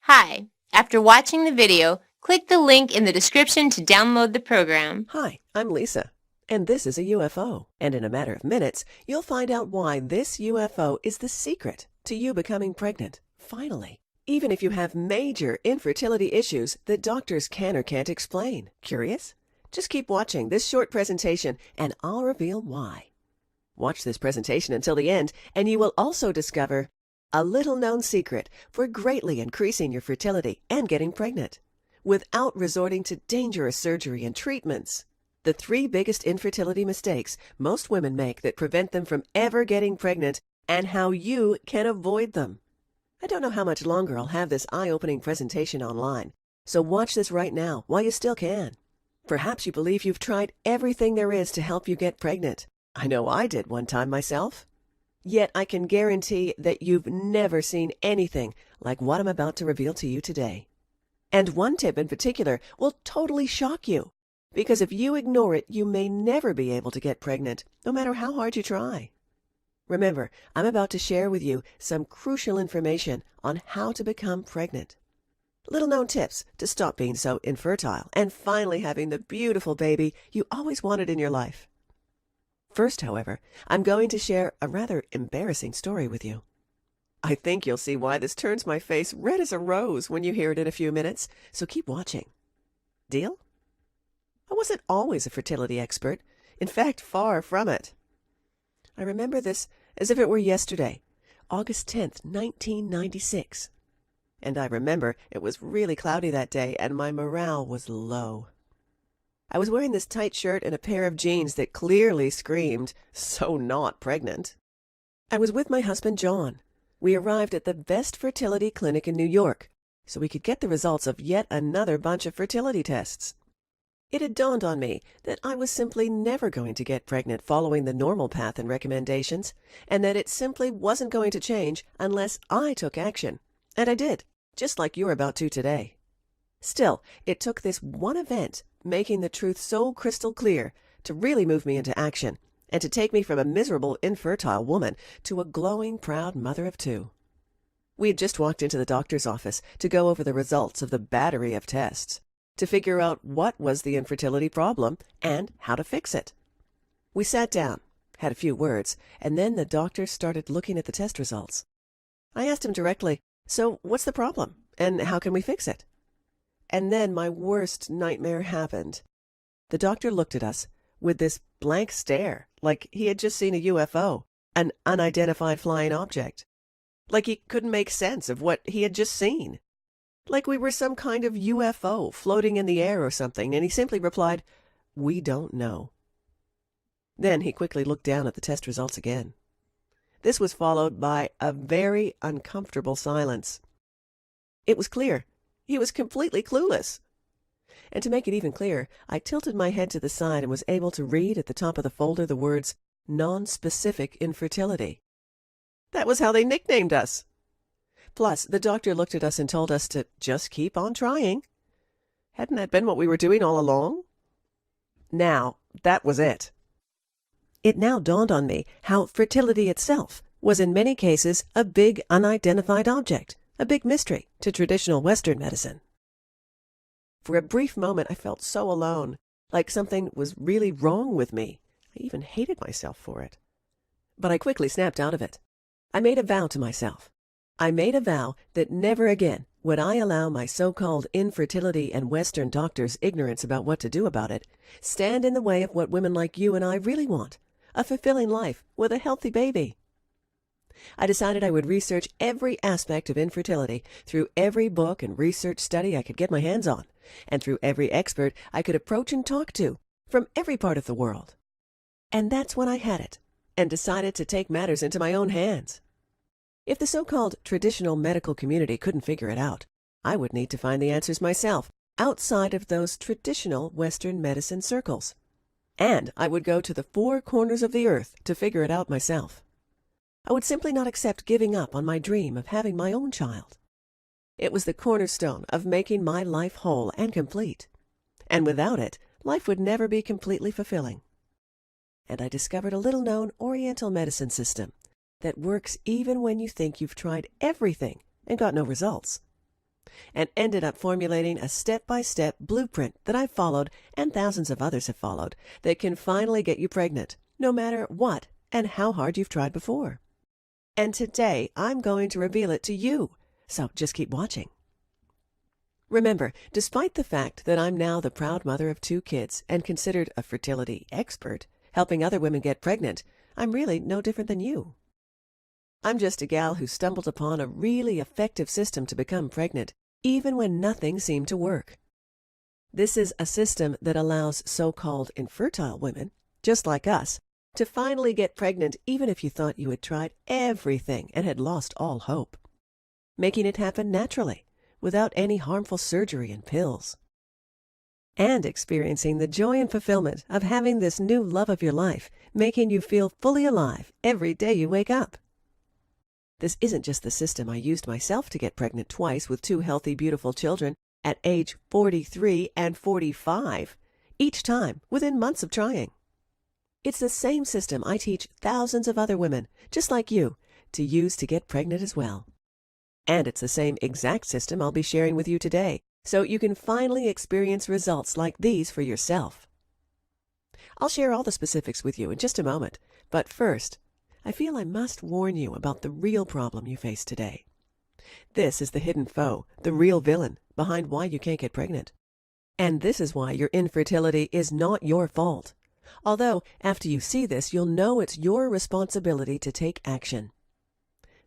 Hi. After watching the video, click the link in the description to download the program. Hi, I'm Lisa, and this is a UFO. And in a matter of minutes, you'll find out why this UFO is the secret to you becoming pregnant, finally. Even if you have major infertility issues that doctors can or can't explain. Curious? Just keep watching this short presentation and I'll reveal why. Watch this presentation until the end and you will also discover a little-known secret for greatly increasing your fertility and getting pregnant without resorting to dangerous surgery and treatments. The 3 biggest infertility mistakes most women make that prevent them from ever getting pregnant and how you can avoid them. I don't know how much longer I'll have this eye-opening presentation online, so watch this right now while you still can. Perhaps you believe you've tried everything there is to help you get pregnant. I know I did one time myself. Yet I can guarantee that you've never seen anything like what I'm about to reveal to you today. And one tip in particular will totally shock you, because if you ignore it, you may never be able to get pregnant, no matter how hard you try. Remember, I'm about to share with you some crucial information on how to become pregnant. Little-known tips to stop being so infertile and finally having the beautiful baby you always wanted in your life. First, however, I'm going to share a rather embarrassing story with you. I think you'll see why this turns my face red as a rose when you hear it in a few minutes, so keep watching. Deal? I wasn't always a fertility expert. In fact, far from it. I remember this as if it were yesterday, August 10th, 1996. And I remember it was really cloudy that day and my morale was low. I was wearing this tight shirt and a pair of jeans that clearly screamed, "So not pregnant." I was with my husband, John. We arrived at the best fertility clinic in New York, so we could get the results of yet another bunch of fertility tests. It had dawned on me that I was simply never going to get pregnant following the normal path and recommendations, and that it simply wasn't going to change unless I took action. And I did, just like you're about to today. Still, it took this one event, making the truth so crystal clear, to really move me into action, and to take me from a miserable, infertile woman to a glowing, proud mother of 2. We had just walked into the doctor's office to go over the results of the battery of tests, to figure out what was the infertility problem and how to fix it. We sat down, had a few words, and then the doctor started looking at the test results. I asked him directly, "So what's the problem, and how can we fix it?" And then my worst nightmare happened. The doctor looked at us with this blank stare, like he had just seen a UFO, an unidentified flying object. Like he couldn't make sense of what he had just seen. Like we were some kind of UFO floating in the air or something, and he simply replied, "We don't know." Then he quickly looked down at the test results again. This was followed by a very uncomfortable silence. It was clear. He was completely clueless. And to make it even clearer, I tilted my head to the side and was able to read at the top of the folder the words, "Non-specific infertility." That was how they nicknamed us. Plus, the doctor looked at us and told us to just keep on trying. Hadn't that been what we were doing all along? Now, that was it. It now dawned on me how fertility itself was in many cases a big unidentified object, a big mystery to traditional Western medicine. For a brief moment I felt so alone, like something was really wrong with me. I even hated myself for it. But I quickly snapped out of it. I made a vow to myself. I made a vow that never again would I allow my so-called infertility and Western doctors' ignorance about what to do about it stand in the way of what women like you and I really want, a fulfilling life with a healthy baby. I decided I would research every aspect of infertility through every book and research study I could get my hands on, and through every expert I could approach and talk to from every part of the world. And that's when I had it, and decided to take matters into my own hands. If the so-called traditional medical community couldn't figure it out, I would need to find the answers myself, outside of those traditional Western medicine circles. And I would go to the 4 corners of the earth to figure it out myself. I would simply not accept giving up on my dream of having my own child. It was the cornerstone of making my life whole and complete. And without it, life would never be completely fulfilling. And I discovered a little-known Oriental medicine system that works even when you think you've tried everything and got no results. and ended up formulating a step-by-step blueprint that I've followed and thousands of others have followed that can finally get you pregnant, no matter what and how hard you've tried before. And today, I'm going to reveal it to you, so just keep watching. Remember, despite the fact that I'm now the proud mother of 2 kids and considered a fertility expert, helping other women get pregnant, I'm really no different than you. I'm just a gal who stumbled upon a really effective system to become pregnant, even when nothing seemed to work. This is a system that allows so-called infertile women, just like us, to finally get pregnant even if you thought you had tried everything and had lost all hope. Making it happen naturally, without any harmful surgery and pills. And experiencing the joy and fulfillment of having this new love of your life, making you feel fully alive every day you wake up. This isn't just the system I used myself to get pregnant twice with 2 healthy, beautiful children at age 43 and 45, each time within months of trying. It's the same system I teach thousands of other women, just like you, to use to get pregnant as well. And it's the same exact system I'll be sharing with you today, so you can finally experience results like these for yourself. I'll share all the specifics with you in just a moment, but first, I feel I must warn you about the real problem you face today. This is the hidden foe, the real villain, behind why you can't get pregnant. And this is why your infertility is not your fault. Although, after you see this, you'll know it's your responsibility to take action.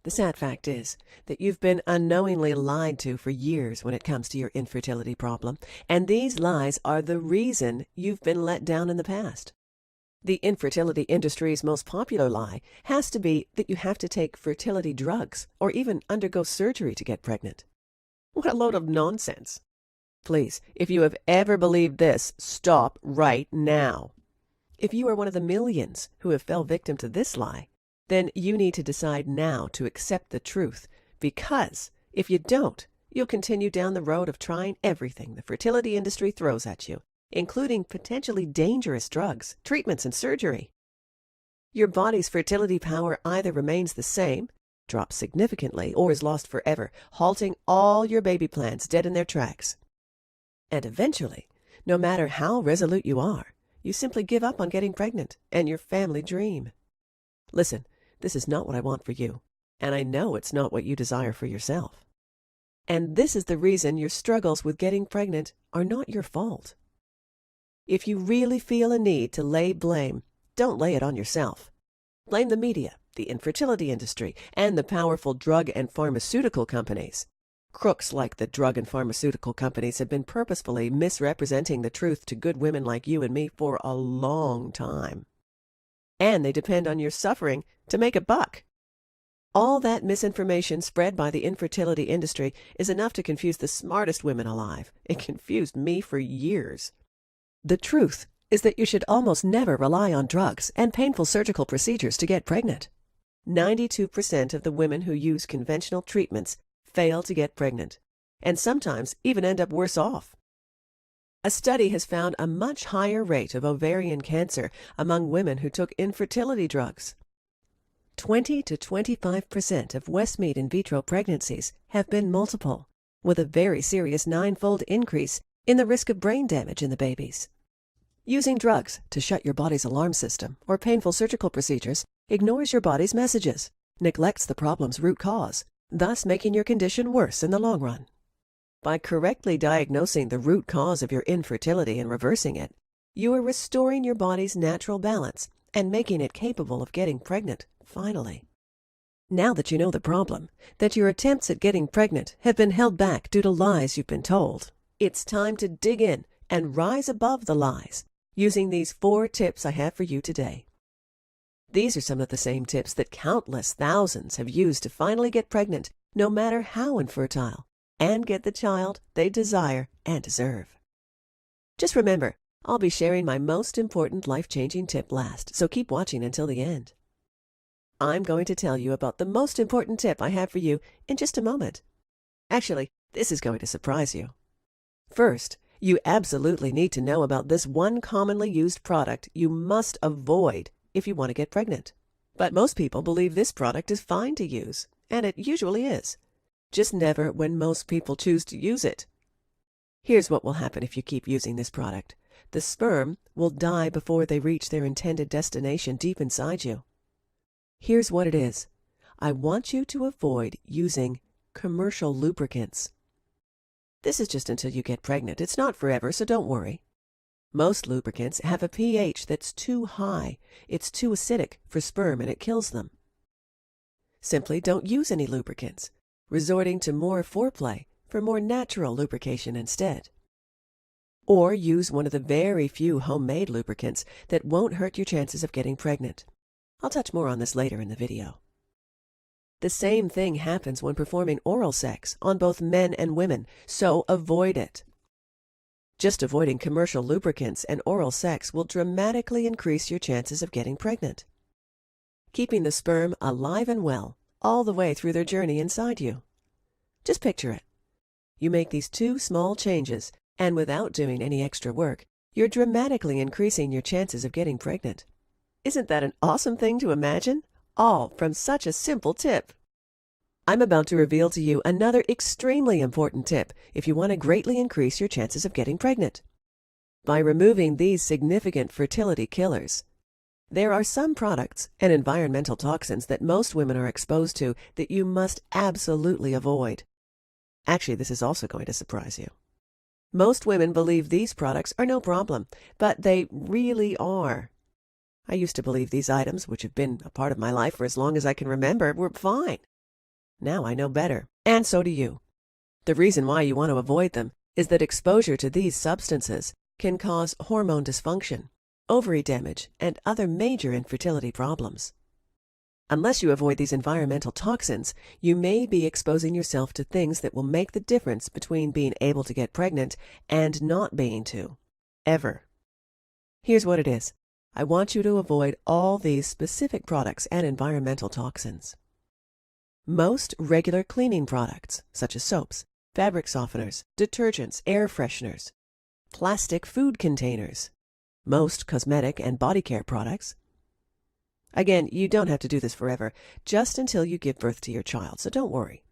The sad fact is that you've been unknowingly lied to for years when it comes to your infertility problem, and these lies are the reason you've been let down in the past. The infertility industry's most popular lie has to be that you have to take fertility drugs or even undergo surgery to get pregnant. What a load of nonsense. Please, if you have ever believed this, stop right now. If you are one of the millions who have fell victim to this lie, then you need to decide now to accept the truth, because if you don't, you'll continue down the road of trying everything the fertility industry throws at you, including potentially dangerous drugs, treatments, and surgery. Your body's fertility power either remains the same, drops significantly, or is lost forever, halting all your baby plans dead in their tracks. And eventually, no matter how resolute you are, you simply give up on getting pregnant and your family dream. Listen, this is not what I want for you, and I know it's not what you desire for yourself. And this is the reason your struggles with getting pregnant are not your fault. If you really feel a need to lay blame, don't lay it on yourself. Blame the media, the infertility industry, and the powerful drug and pharmaceutical companies. Crooks like the drug and pharmaceutical companies have been purposefully misrepresenting the truth to good women like you and me for a long time. And they depend on your suffering to make a buck. All that misinformation spread by the infertility industry is enough to confuse the smartest women alive. It confused me for years. The truth is that you should almost never rely on drugs and painful surgical procedures to get pregnant. 92% of the women who use conventional treatments fail to get pregnant, and sometimes even end up worse off. A study has found a much higher rate of ovarian cancer among women who took infertility drugs. 20 to 25% of Westmead in vitro pregnancies have been multiple, with a very serious 9-fold increase in the risk of brain damage in the babies. Using drugs to shut your body's alarm system or painful surgical procedures ignores your body's messages, neglects the problem's root cause, thus making your condition worse in the long run. By correctly diagnosing the root cause of your infertility and reversing it, you are restoring your body's natural balance and making it capable of getting pregnant, finally. Now that you know the problem, that your attempts at getting pregnant have been held back due to lies you've been told, it's time to dig in and rise above the lies using these 4 tips I have for you today. These are some of the same tips that countless thousands have used to finally get pregnant, no matter how infertile, and get the child they desire and deserve. Just remember, I'll be sharing my most important life-changing tip last, so keep watching until the end. I'm going to tell you about the most important tip I have for you in just a moment. Actually, this is going to surprise you. First, you absolutely need to know about this one commonly used product you must avoid if you want to get pregnant. But most people believe this product is fine to use, and it usually is. just never when most people choose to use it. Here's what will happen if you keep using this product. The sperm will die before they reach their intended destination deep inside you. Here's what it is. I want you to avoid using commercial lubricants. This is just until you get pregnant. It's not forever, so don't worry. Most lubricants have a pH that's too high. It's too acidic for sperm and it kills them. Simply don't use any lubricants, resorting to more foreplay for more natural lubrication instead. Or use one of the very few homemade lubricants that won't hurt your chances of getting pregnant. I'll touch more on this later in the video. The same thing happens when performing oral sex on both men and women, so avoid it. Just avoiding commercial lubricants and oral sex will dramatically increase your chances of getting pregnant, keeping the sperm alive and well all the way through their journey inside you. Just picture it. You make these two small changes, and without doing any extra work, you're dramatically increasing your chances of getting pregnant. Isn't that an awesome thing to imagine? All from such a simple tip. I'm about to reveal to you another extremely important tip if you want to greatly increase your chances of getting pregnant. By removing these significant fertility killers, there are some products and environmental toxins that most women are exposed to that you must absolutely avoid. Actually, this is also going to surprise you. Most women believe these products are no problem, but they really are. I used to believe these items, which have been a part of my life for as long as I can remember, were fine. Now I know better, and so do you. The reason why you want to avoid them is that exposure to these substances can cause hormone dysfunction, ovary damage, and other major infertility problems. Unless you avoid these environmental toxins, you may be exposing yourself to things that will make the difference between being able to get pregnant and not being to, ever. Here's what it is. I want you to avoid all these specific products and environmental toxins. Most regular cleaning products, such as soaps, fabric softeners, detergents, air fresheners, plastic food containers, most cosmetic and body care products. Again, you don't have to do this forever, just until you give birth to your child, so don't worry.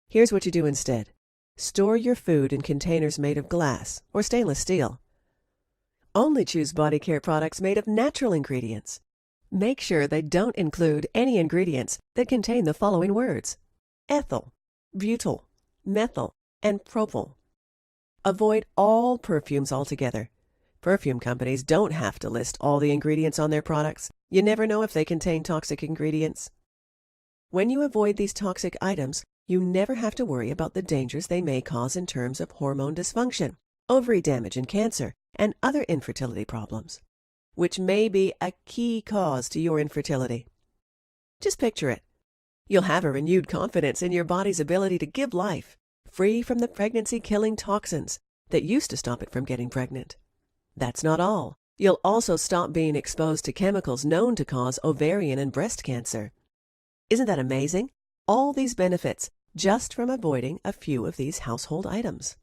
Here's what you do instead. Store your food in containers made of glass or stainless steel. Only choose body care products made of natural ingredients. Make sure they don't include any ingredients that contain the following words: ethyl, butyl, methyl, and propyl. Avoid all perfumes altogether. Perfume companies don't have to list all the ingredients on their products. You never know if they contain toxic ingredients. When you avoid these toxic items, you never have to worry about the dangers they may cause in terms of hormone dysfunction, ovary damage and cancer, and other infertility problems, which may be a key cause to your infertility. Just picture it. You'll have a renewed confidence in your body's ability to give life, free from the pregnancy-killing toxins that used to stop it from getting pregnant. That's not all. You'll also stop being exposed to chemicals known to cause ovarian and breast cancer. Isn't that amazing? All these benefits just from avoiding a few of these household items.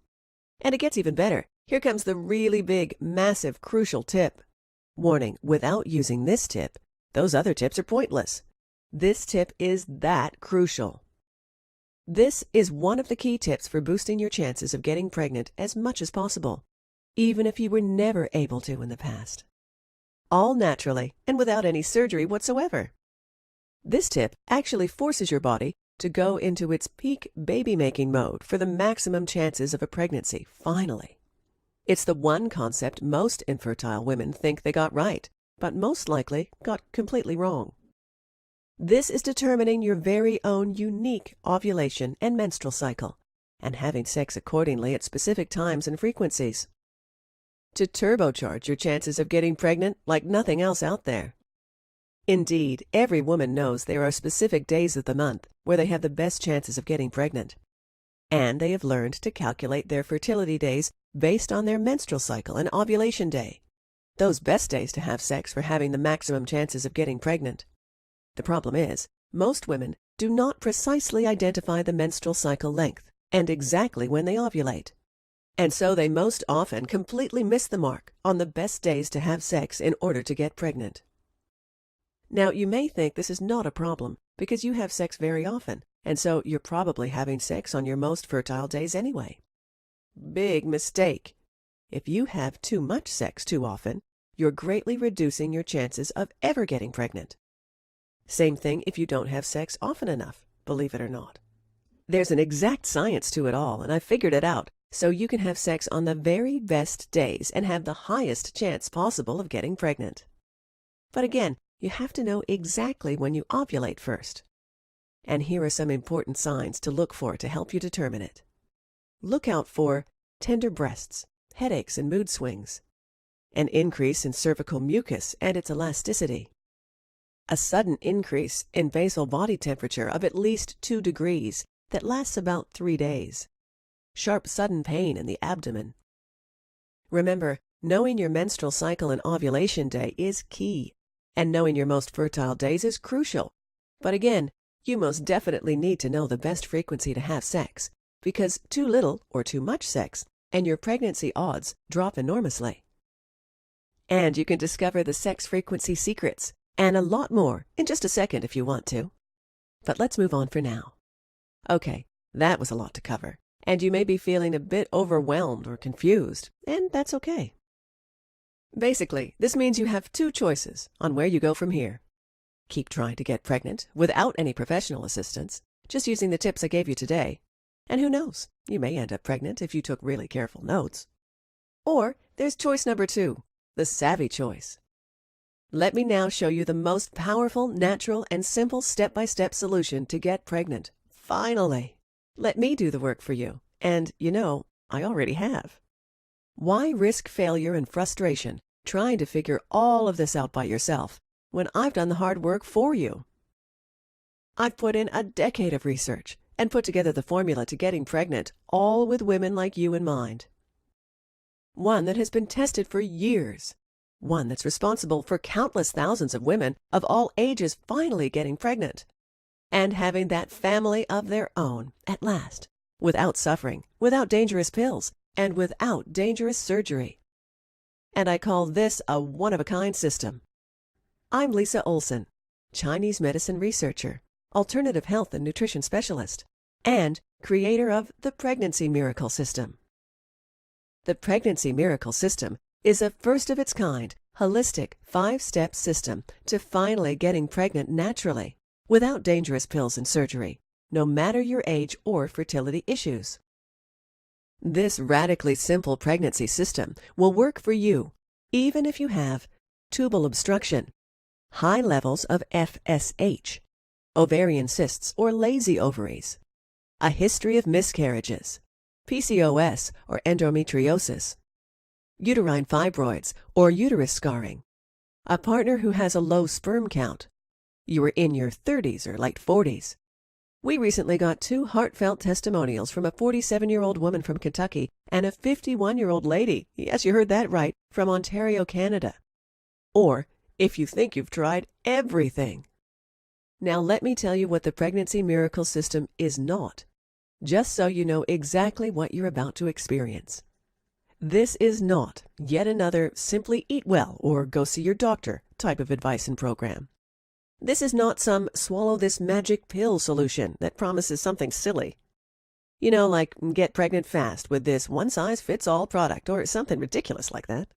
And it gets even better. Here comes the really big, massive, crucial tip. Warning, without using this tip, those other tips are pointless. This tip is that crucial. This is one of the key tips for boosting your chances of getting pregnant as much as possible, even if you were never able to in the past. All naturally and without any surgery whatsoever. This tip actually forces your body to go into its peak baby-making mode for the maximum chances of a pregnancy, finally. It's the one concept most infertile women think they got right, but most likely got completely wrong. This is determining your very own unique ovulation and menstrual cycle, and having sex accordingly at specific times and frequencies, to turbocharge your chances of getting pregnant like nothing else out there. Indeed, every woman knows there are specific days of the month where they have the best chances of getting pregnant, and they have learned to calculate their fertility days based on their menstrual cycle and ovulation day, those best days to have sex for having the maximum chances of getting pregnant. The problem is, most women do not precisely identify the menstrual cycle length and exactly when they ovulate, and so they most often completely miss the mark on the best days to have sex in order to get pregnant. Now, you may think this is not a problem because you have sex very often, and so you're probably having sex on your most fertile days anyway. Big mistake. If you have too much sex too often, you're greatly reducing your chances of ever getting pregnant. Same thing if you don't have sex often enough, believe it or not. There's an exact science to it all, and I figured it out, so you can have sex on the very best days and have the highest chance possible of getting pregnant. But again, you have to know exactly when you ovulate first. And here are some important signs to look for to help you determine it. Look out for tender breasts, headaches and mood swings, an increase in cervical mucus and its elasticity, a sudden increase in basal body temperature of at least 2 degrees that lasts about 3 days, sharp sudden pain in the abdomen. Remember, knowing your menstrual cycle and ovulation day is key, and knowing your most fertile days is crucial. But again, you most definitely need to know the best frequency to have sex, because too little or too much sex, and your pregnancy odds drop enormously. And you can discover the sex frequency secrets, and a lot more, in just a second if you want to. But let's move on for now. Okay, that was a lot to cover, and you may be feeling a bit overwhelmed or confused, and that's okay. Basically, this means you have 2 choices on where you go from here. Keep trying to get pregnant without any professional assistance, just using the tips I gave you today. And who knows, you may end up pregnant if you took really careful notes. Or there's choice number 2, the savvy choice. Let me now show you the most powerful, natural, and simple step-by-step solution to get pregnant. Finally! Let me do the work for you. And, you know, I already have. Why risk failure and frustration trying to figure all of this out by yourself when I've done the hard work for you? I've put in a decade of research and put together the formula to getting pregnant, all with women like you in mind. One that has been tested for years. One that's responsible for countless thousands of women of all ages finally getting pregnant and having that family of their own at last, without suffering, without dangerous pills, and without dangerous surgery. And I call this a one-of-a-kind system. I'm Lisa Olson, Chinese medicine researcher, alternative health and nutrition specialist, and creator of the Pregnancy Miracle System. The Pregnancy Miracle System is a first-of-its-kind, holistic, 5-step system to finally getting pregnant naturally, without dangerous pills and surgery, no matter your age or fertility issues. This radically simple pregnancy system will work for you, even if you have tubal obstruction, high levels of FSH, ovarian cysts or lazy ovaries, a history of miscarriages, PCOS or endometriosis, uterine fibroids or uterus scarring, a partner who has a low sperm count, you are in your 30s or late 40s. We recently got 2 heartfelt testimonials from a 47-year-old woman from Kentucky and a 51-year-old lady, yes, you heard that right, from Ontario, Canada. Or, if you think you've tried everything. Now let me tell you what the Pregnancy Miracle System is not, just so you know exactly what you're about to experience. This is not yet another simply eat well or go see your doctor type of advice and program. This is not some swallow this magic pill solution that promises something silly. You know, like get pregnant fast with this one-size-fits-all product or something ridiculous like that.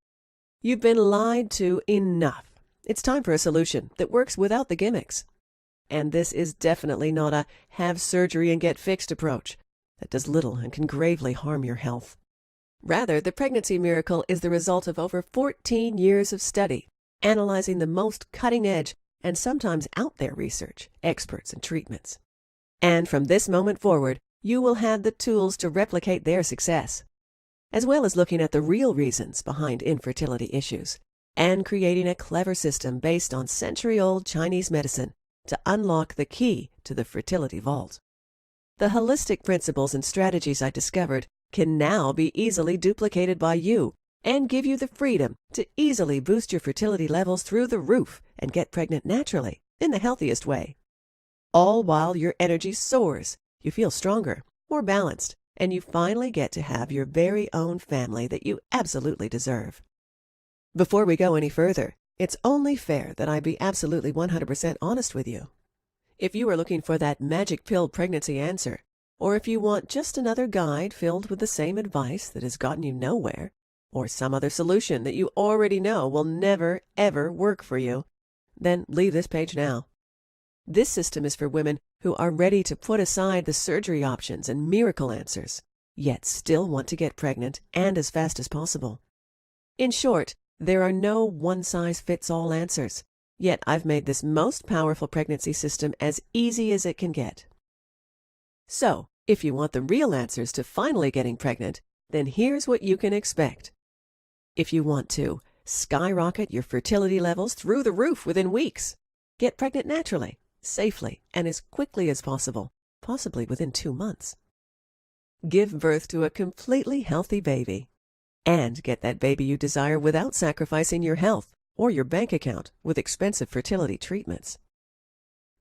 You've been lied to enough. It's time for a solution that works without the gimmicks. And this is definitely not a have surgery and get fixed approach that does little and can gravely harm your health. Rather, the Pregnancy Miracle is the result of over 14 years of study, analyzing the most cutting-edge and sometimes out there research, experts, and treatments. And from this moment forward, you will have the tools to replicate their success, as well as looking at the real reasons behind infertility issues, and creating a clever system based on century-old Chinese medicine to unlock the key to the fertility vault. The holistic principles and strategies I discovered can now be easily duplicated by you and give you the freedom to easily boost your fertility levels through the roof and get pregnant naturally in the healthiest way. All while your energy soars, you feel stronger, more balanced, and you finally get to have your very own family that you absolutely deserve. Before we go any further, it's only fair that I be absolutely 100% honest with you. If you are looking for that magic pill pregnancy answer, or if you want just another guide filled with the same advice that has gotten you nowhere, or some other solution that you already know will never, ever work for you, then leave this page now. This system is for women who are ready to put aside the surgery options and miracle answers, yet still want to get pregnant and as fast as possible. In short, there are no one-size-fits-all answers, yet I've made this most powerful pregnancy system as easy as it can get. So, if you want the real answers to finally getting pregnant, then here's what you can expect. If you want to skyrocket your fertility levels through the roof within weeks, get pregnant naturally, safely, and as quickly as possible, possibly within 2 months. Give birth to a completely healthy baby, and get that baby you desire without sacrificing your health or your bank account with expensive fertility treatments.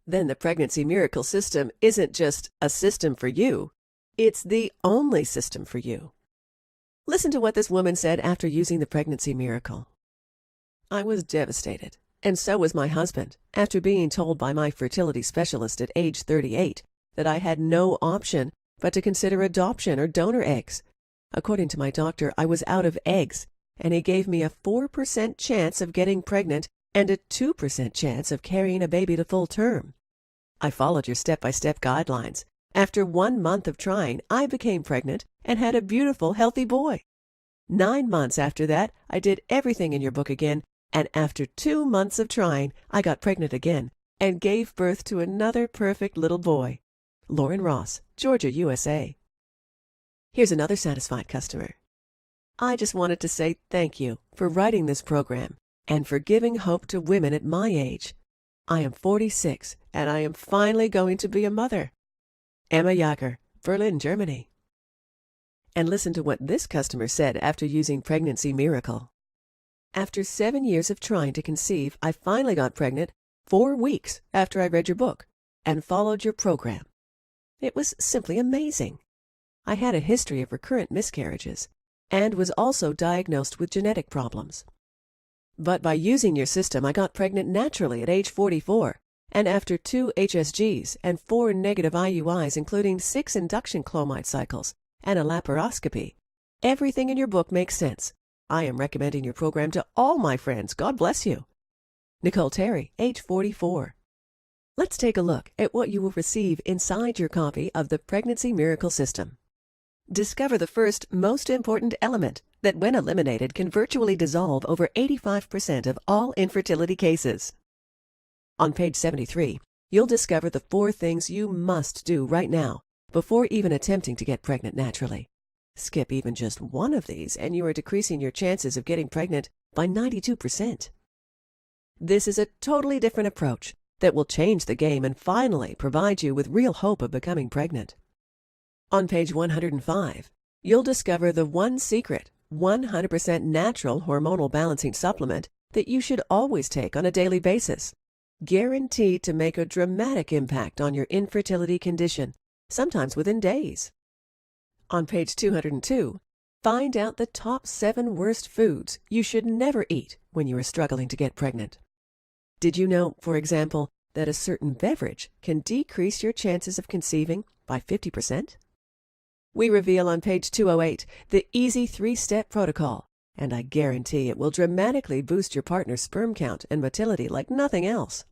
Then the Pregnancy Miracle System isn't just a system for you, it's the only system for you. Listen to what this woman said after using the Pregnancy Miracle. I was devastated, and so was my husband, after being told by my fertility specialist at age 38 that I had no option but to consider adoption or donor eggs. According to my doctor, I was out of eggs, and he gave me a 4% chance of getting pregnant and a 2% chance of carrying a baby to full term. I followed your step-by-step guidelines. After 1 month of trying, I became pregnant and had a beautiful, healthy boy. 9 months after that, I did everything in your book again, and after 2 months of trying, I got pregnant again and gave birth to another perfect little boy. Lauren Ross, Georgia, USA. Here's another satisfied customer. I just wanted to say thank you for writing this program and for giving hope to women at my age. I am 46, and I am finally going to be a mother. Emma Jager, Berlin, Germany. And listen to what this customer said after using Pregnancy Miracle. After 7 years of trying to conceive, I finally got pregnant 4 weeks after I read your book and followed your program. It was simply amazing. I had a history of recurrent miscarriages and was also diagnosed with genetic problems. But by using your system, I got pregnant naturally at age 44, and after 2 HSGs and 4 negative IUIs, including 6 induction clomide cycles and a laparoscopy. Everything in your book makes sense. I am recommending your program to all my friends. God bless you. Nicole Terry, age 44. Let's take a look at what you will receive inside your copy of the Pregnancy Miracle System. Discover the first, most important element that, when eliminated, can virtually dissolve over 85% of all infertility cases. On page 73, you'll discover the 4 things you must do right now before even attempting to get pregnant naturally. Skip even just one of these, and you are decreasing your chances of getting pregnant by 92%. This is a totally different approach that will change the game and finally provide you with real hope of becoming pregnant. On page 105, you'll discover the one secret, 100% natural hormonal balancing supplement that you should always take on a daily basis, guaranteed to make a dramatic impact on your infertility condition, sometimes within days. On page 202, find out the top 7 worst foods you should never eat when you are struggling to get pregnant. Did you know, for example, that a certain beverage can decrease your chances of conceiving by 50%? We reveal on page 208 the easy 3-step protocol, and I guarantee it will dramatically boost your partner's sperm count and motility like nothing else.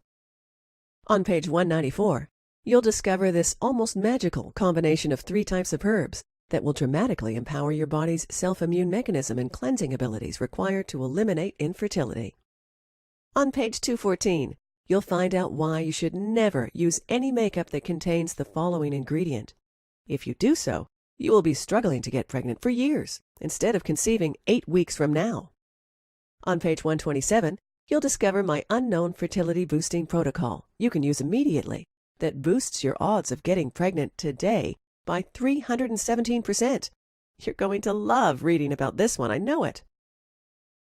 On page 194, you'll discover this almost magical combination of 3 types of herbs that will dramatically empower your body's self-immune mechanism and cleansing abilities required to eliminate infertility. On page 214, you'll find out why you should never use any makeup that contains the following ingredient. If you do so, you will be struggling to get pregnant for years, instead of conceiving 8 weeks from now. On page 127, you'll discover my unknown fertility boosting protocol you can use immediately that boosts your odds of getting pregnant today by 317%. You're going to love reading about this one, I know it.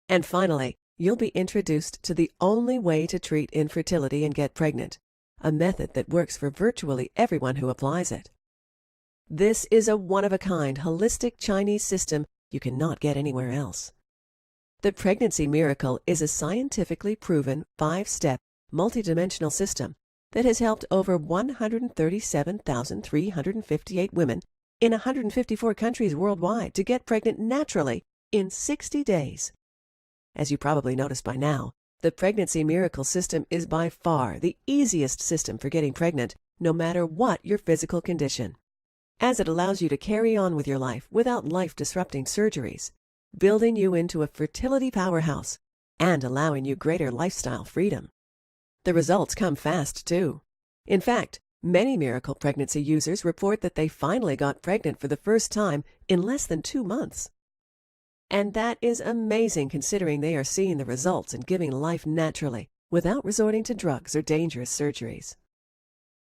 And finally, you'll be introduced to the only way to treat infertility and get pregnant, a method that works for virtually everyone who applies it. This is a one-of-a-kind, holistic Chinese system you cannot get anywhere else. The Pregnancy Miracle is a scientifically proven 5-step, multidimensional system that has helped over 137,358 women in 154 countries worldwide to get pregnant naturally in 60 days. As you probably noticed by now, the Pregnancy Miracle system is by far the easiest system for getting pregnant, no matter what your physical condition, as it allows you to carry on with your life without life-disrupting surgeries, building you into a fertility powerhouse and allowing you greater lifestyle freedom. The results come fast, too. In fact, many miracle pregnancy users report that they finally got pregnant for the first time in less than 2 months. And that is amazing considering they are seeing the results and giving life naturally without resorting to drugs or dangerous surgeries.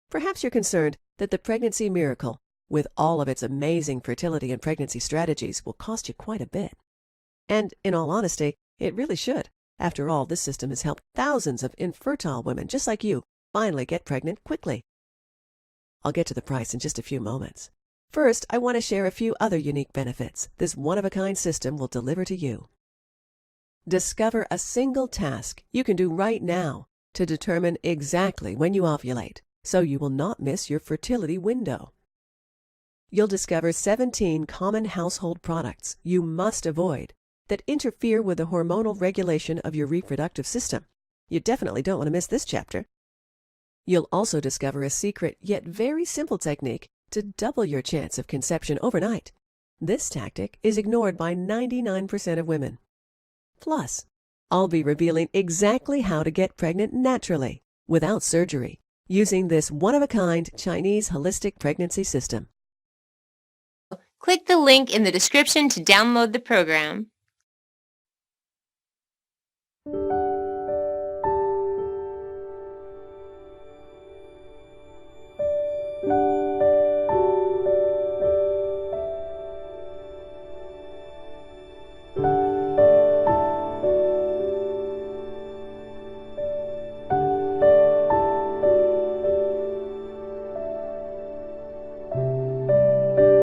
Perhaps you're concerned that the Pregnancy Miracle, with all of its amazing fertility and pregnancy strategies, will cost you quite a bit. And in all honesty, it really should. After all, this system has helped thousands of infertile women just like you finally get pregnant quickly. I'll get to the price in just a few moments. First, I want to share a few other unique benefits this one-of-a-kind system will deliver to you. Discover a single task you can do right now to determine exactly when you ovulate, so you will not miss your fertility window. You'll discover 17 common household products you must avoid that interfere with the hormonal regulation of your reproductive system. You definitely don't want to miss this chapter. You'll also discover a secret yet very simple technique to double your chance of conception overnight. This tactic is ignored by 99% of women. Plus, I'll be revealing exactly how to get pregnant naturally, without surgery, using this one-of-a-kind Chinese holistic pregnancy system. Click the link in the description to download the program.